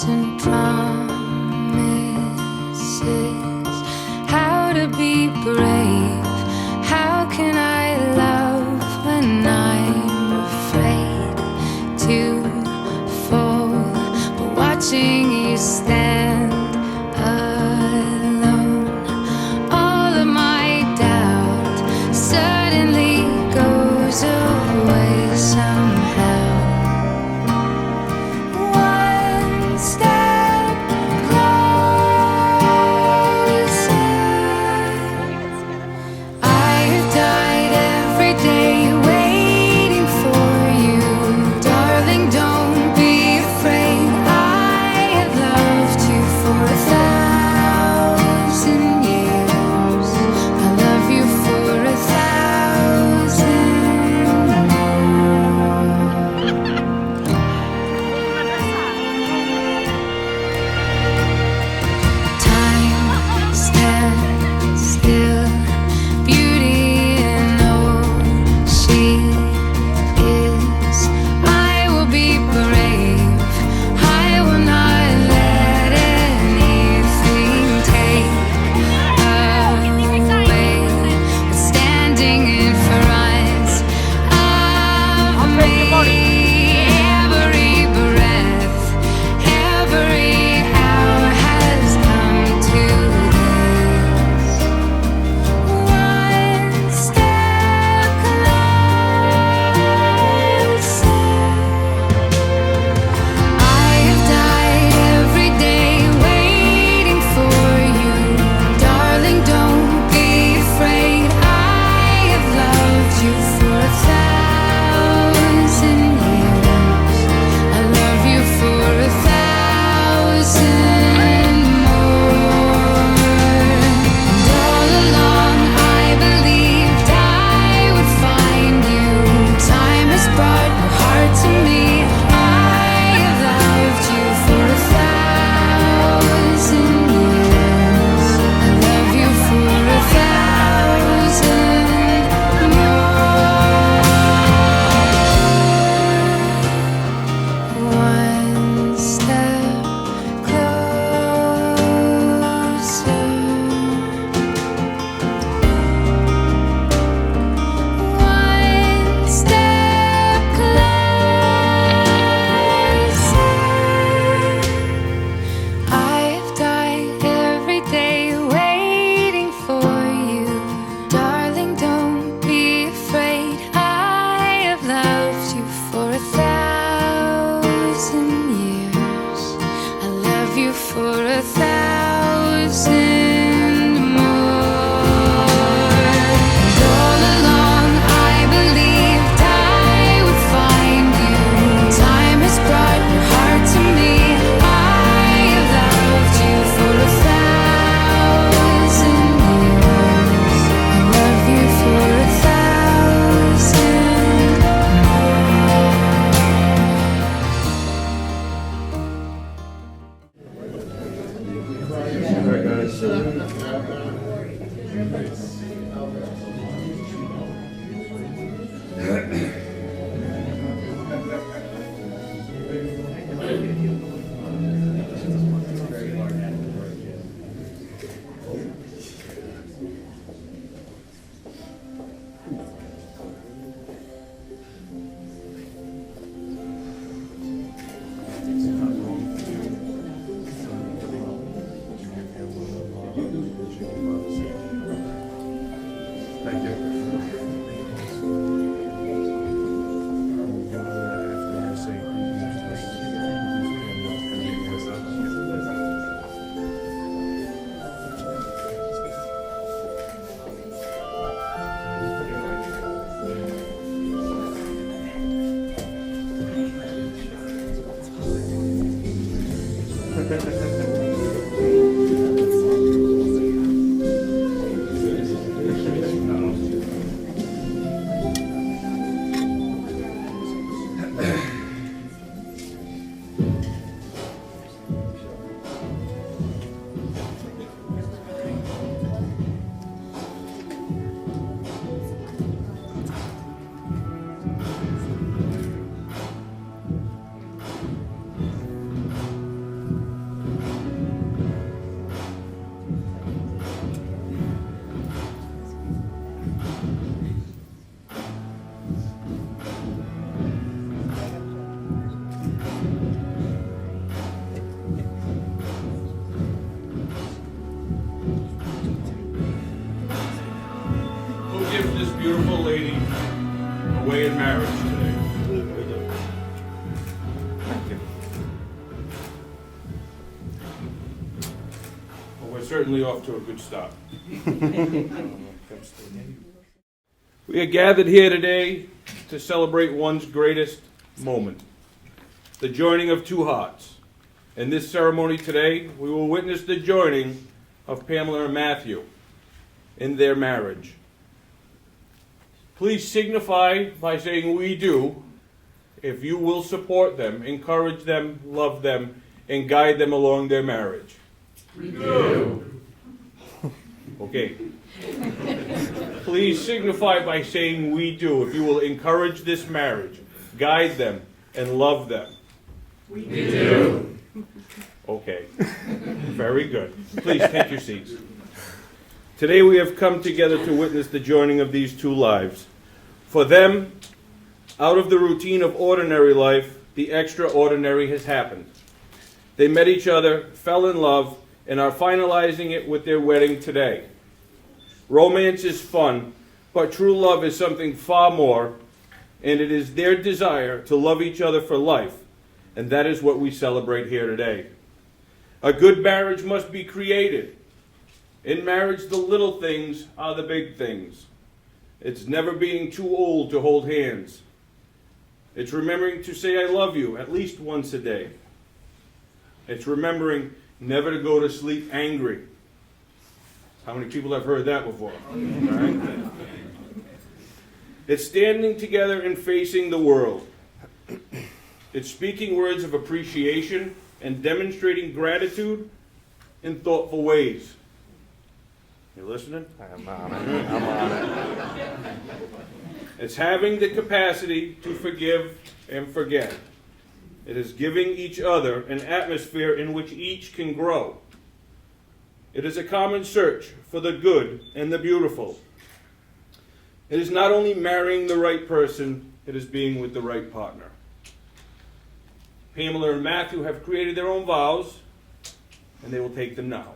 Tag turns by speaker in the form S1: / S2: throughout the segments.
S1: and promises. How to be brave? How can I love when I'm afraid to fall? But watching you stand alone, all of my doubt suddenly goes away somehow. One step closer. I have died every day waiting for you. Darling, don't be afraid. I have loved you for 1,000 years. I love you for 1,000 Time stands still, beauty in all she is. I will be brave. I will not let anything take away what's standing in front of me. Every breath, every hour has come to this. One step closer. I have died every day waiting for you. Darling, don't be afraid. I have loved you for 1,000 years. I love you for 1,000 more. And all along I believed I would find you. Time has brought your heart to me. I have loved you for 1,000 years. I love you for 1,000 more. One step closer. One step closer. I have died every day waiting for you. Darling, don't be afraid. I have loved you for 1,000 years. I love you for 1,000 more. And all along I believed I would find you. Time has brought your heart to me. I have loved you for 1,000 years. I love you for 1,000
S2: Thank you.
S3: beautiful lady away in marriage today. Well, we're certainly off to a good start. We are gathered here today to celebrate one's greatest moment, the joining of two hearts. In this ceremony today, we will witness the joining of Pamela and Matthew in their marriage. Please signify by saying "we do" if you will support them, encourage them, love them, and guide them along their marriage.
S2: We do.
S3: Okay. Please signify by saying "we do" if you will encourage this marriage, guide them, and love them.
S2: We do.
S3: Okay. Very good. Please take your seats. Today we have come together to witness the joining of these two lives. For them, out of the routine of ordinary life, the extraordinary has happened. They met each other, fell in love, and are finalizing it with their wedding today. Romance is fun, but true love is something far more, and it is their desire to love each other for life, and that is what we celebrate here today. A good marriage must be created. In marriage, the little things are the big things. It's never being too old to hold hands. It's remembering to say "I love you" at least once a day. It's remembering never to go to sleep angry. How many people have heard that before? Right? It's standing together and facing the world. It's speaking words of appreciation and demonstrating gratitude in thoughtful ways. You listening?
S4: I'm on it.
S3: It's having the capacity to forgive and forget. It is giving each other an atmosphere in which each can grow. It is a common search for the good and the beautiful. It is not only marrying the right person, it is being with the right partner. Pamela and Matthew have created their own vows, and they will take them now.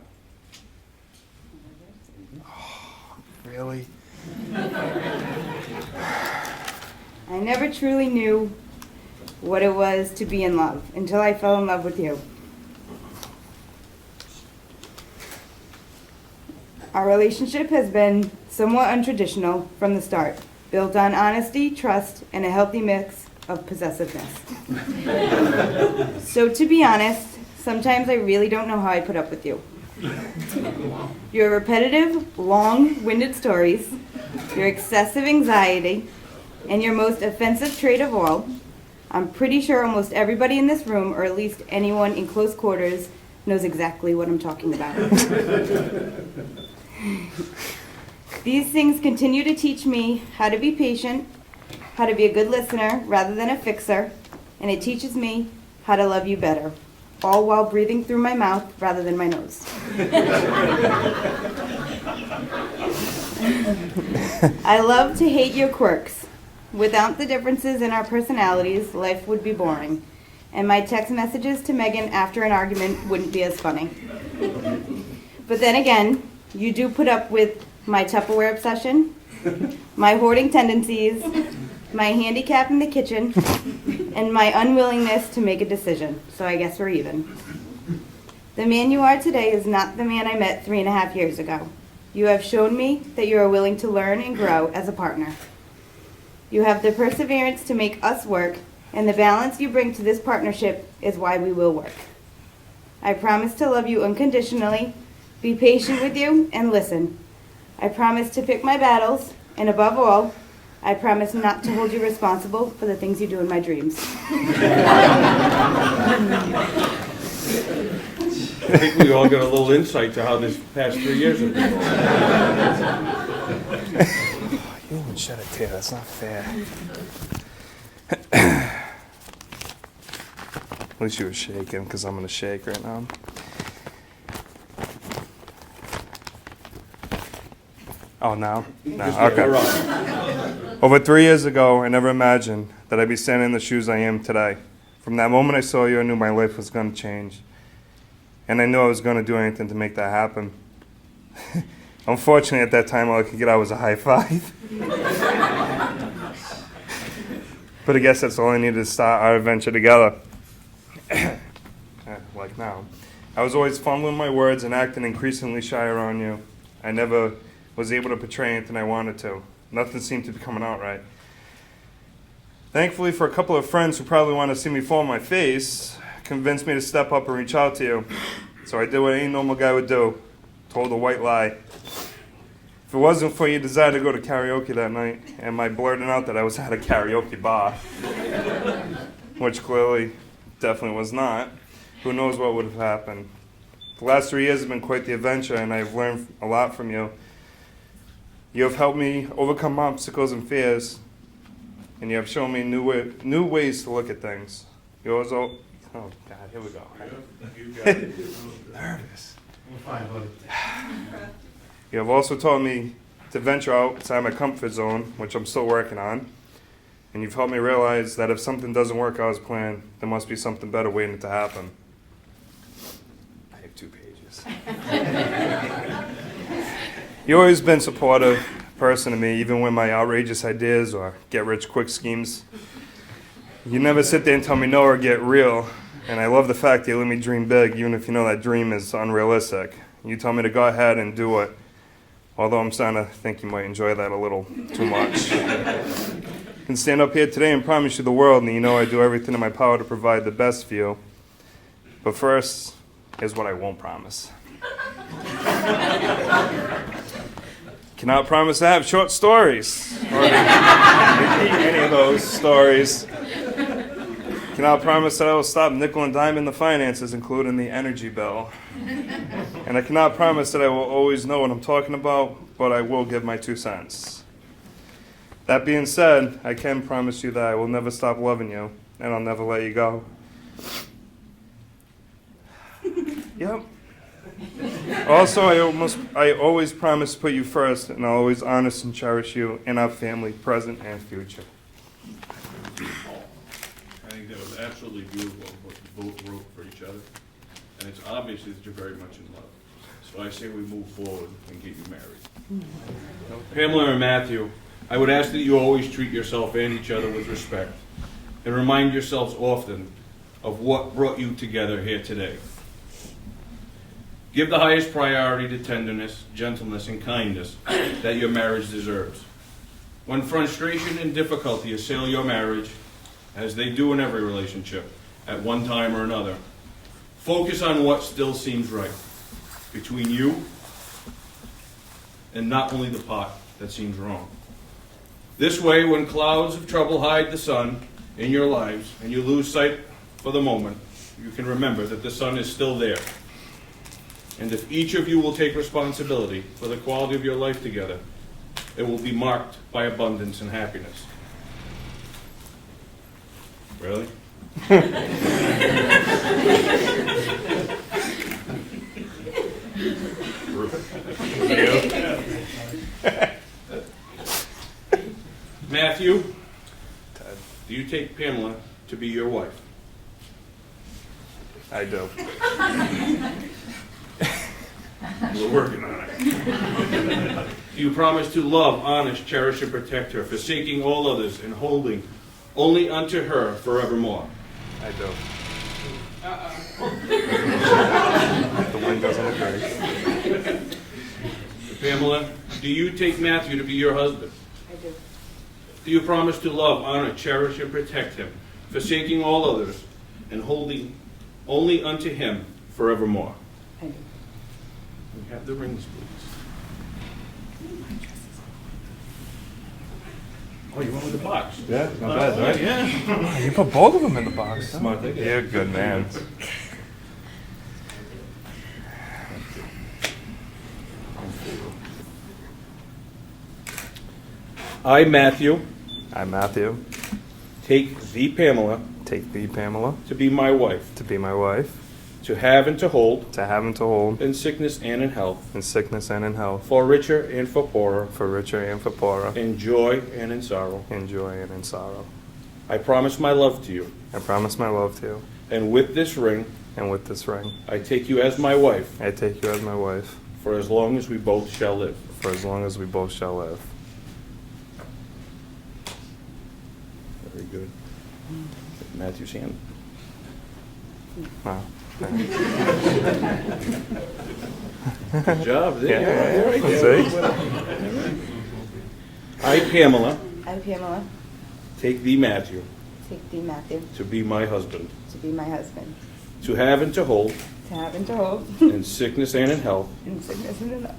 S4: Really?
S5: I never truly knew what it was to be in love until I fell in love with you. Our relationship has been somewhat untraditional from the start, built on honesty, trust, and a healthy mix of possessiveness. So to be honest, sometimes I really don't know how I put up with you. Your repetitive, long-winded stories, your excessive anxiety, and your most offensive trait of all, I'm pretty sure almost everybody in this room, or at least anyone in close quarters, knows exactly what I'm talking about. These things continue to teach me how to be patient, how to be a good listener rather than a fixer, and it teaches me how to love you better, all while breathing through my mouth rather than my nose. I love to hate your quirks. Without the differences in our personalities, life would be boring, and my text messages to Megan after an argument wouldn't be as funny. But then again, you do put up with my Tupperware obsession, my hoarding tendencies, my handicap in the kitchen, and my unwillingness to make a decision, so I guess we're even. The man you are today is not the man I met 3.5 years ago. You have shown me that you are willing to learn and grow as a partner. You have the perseverance to make us work, and the balance you bring to this partnership is why we will work. I promise to love you unconditionally, be patient with you, and listen. I promise to pick my battles, and above all, I promise not to hold you responsible for the things you do in my dreams.
S3: I think we all got a little insight to how this past 3 years have been.
S4: You didn't even shed a tear. That's not fair. At least you were shaking, because I'm going to shake right now. Oh, now? No, okay. Over 3 years ago, I never imagined that I'd be standing in the shoes I am today. From that moment I saw you, I knew my life was going to change. And I knew I was going to do anything to make that happen. Unfortunately, at that time, all I could get out was a high five. But I guess that's all I needed to start our adventure together. Like now. I was always fumbling my words and acting increasingly shy around you. I never was able to portray anything I wanted to. Nothing seemed to be coming out right. Thankfully, for a couple of friends who probably want to see me fall on my face, convinced me to step up and reach out to you. So I did what any normal guy would do. Told a white lie. If it wasn't for your desire to go to karaoke that night, and my blurting out that I was at a karaoke bar, which clearly definitely was not, who knows what would have happened. The last 3 years have been quite the adventure, and I've learned a lot from you. You have helped me overcome obstacles and fears, and you have shown me new ways to look at things. You always, oh God, here we go. Nervous.
S2: We're fine, buddy.
S4: You have also taught me to venture outside my comfort zone, which I'm still working on. And you've helped me realize that if something doesn't work out as planned, there must be something better waiting to happen. I have 2 pages. You've always been a supportive person to me, even when my outrageous ideas or get-rich-quick schemes. You never sit there and tell me no or get real. And I love the fact that you let me dream big, even if you know that dream is unrealistic. You tell me to go ahead and do it. Although I'm starting to think you might enjoy that a little too much. I can stand up here today and promise you the world, and you know I do everything in my power to provide the best for you. But first, here's what I won't promise. Cannot promise to have short stories, or any of those stories. Cannot promise that I will stop nickel and dime in the finances, including the energy bill. And I cannot promise that I will always know what I'm talking about, but I will give my 2 cents. That being said, I can promise you that I will never stop loving you, and I'll never let you go. Yep. Also, I always promise to put you first, and I'll always honor and cherish you and our family, present and future.
S3: I think that was absolutely beautiful what you both wrote for each other. And it's obvious that you're very much in love. So I say we move forward and get you married. Pamela and Matthew, I would ask that you always treat yourself and each other with respect. And remind yourselves often of what brought you together here today. Give the highest priority to tenderness, gentleness, and kindness that your marriage deserves. When frustration and difficulty assail your marriage, as they do in every relationship, at one time or another, focus on what still seems right between you and not only the part that seems wrong. This way, when clouds of trouble hide the sun in your lives and you lose sight for the moment, you can remember that the sun is still there. And if each of you will take responsibility for the quality of your life together, it will be marked by abundance and happiness. Really? Matthew, do you take Pamela to be your wife?
S4: I do.
S3: We're working on it. Do you promise to love, honor, cherish, and protect her, forsaking all others and holding only unto her forevermore?
S4: I do. The wind doesn't agree.
S3: Pamela, do you take Matthew to be your husband?
S5: I do.
S3: Do you promise to love, honor, cherish, and protect him, forsaking all others and holding only unto him forevermore?
S5: I do.
S3: We have the rings, please. Oh, you went with the box?
S4: Yeah, not bad, right?
S3: Yeah.
S4: You put both of them in the box.
S3: Smart thing.
S4: You're a good man.
S3: I, Matthew, take thee, Pamela, to be my wife, to have and to hold, in sickness and in health, for richer and for poorer, in joy and in sorrow. I promise my love to you, and with this ring, I take you as my wife, for as long as we both shall live.
S4: for as long as we both shall live.
S3: Very good. Matthew's hand.
S4: Wow.
S3: Good job.
S4: Yeah.
S3: There you go.
S4: See?
S3: I, Pamela,
S5: I, Pamela,
S3: take thee, Matthew,
S5: take thee, Matthew,
S3: to be my husband,
S5: to be my husband,
S3: to have and to hold,
S5: to have and to hold,
S3: in sickness and in health,
S5: in sickness and in health,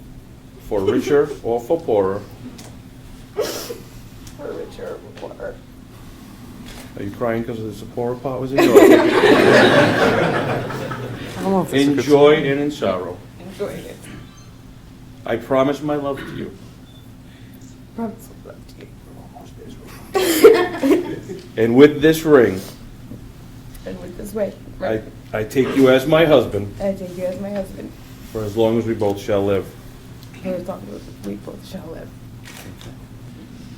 S3: for richer or for poorer.
S5: for richer or for poorer.
S3: Are you crying because of the poorer part? Was it?
S4: I don't know if it's a
S3: In
S4: good
S3: joy
S4: song.
S3: and in sorrow.
S5: Enjoy it.
S3: I promise my love to you.
S5: Promise of love to you.
S3: And with this ring,
S5: And with this way,
S3: I take you as my husband
S5: I take you as my husband,
S3: for as long as we both shall live.
S5: for as long as we both shall live.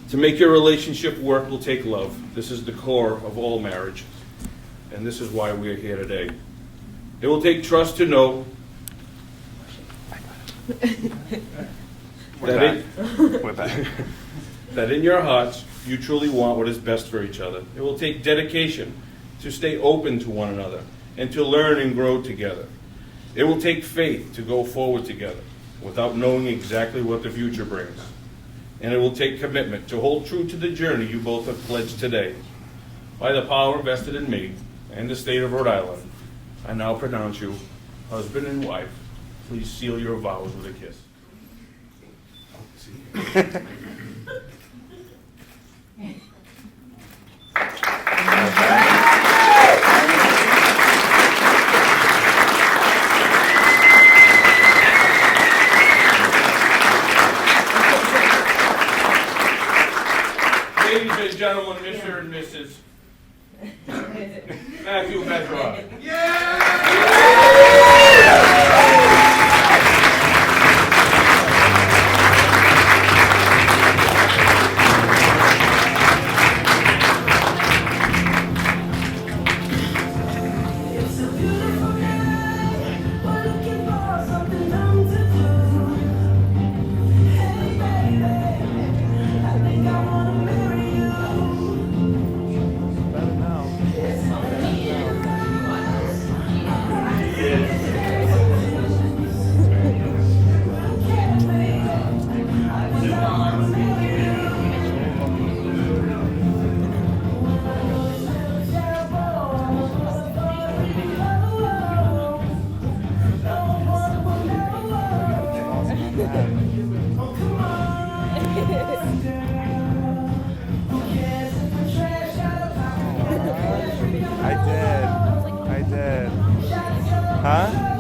S3: To make your relationship work will take love. This is the core of all marriage. And this is why we are here today. It will take trust to know
S4: We're back.
S3: that in your hearts you truly want what is best for each other. It will take dedication to stay open to one another and to learn and grow together. It will take faith to go forward together without knowing exactly what the future brings. And it will take commitment to hold true to the journey you both have pledged today. By the power vested in me and the state of Rhode Island, I now pronounce you husband and wife. Please seal your vows with a kiss. Ladies and gentlemen, Mr. and Mrs. Matthew Bedrock.
S4: I did. Huh?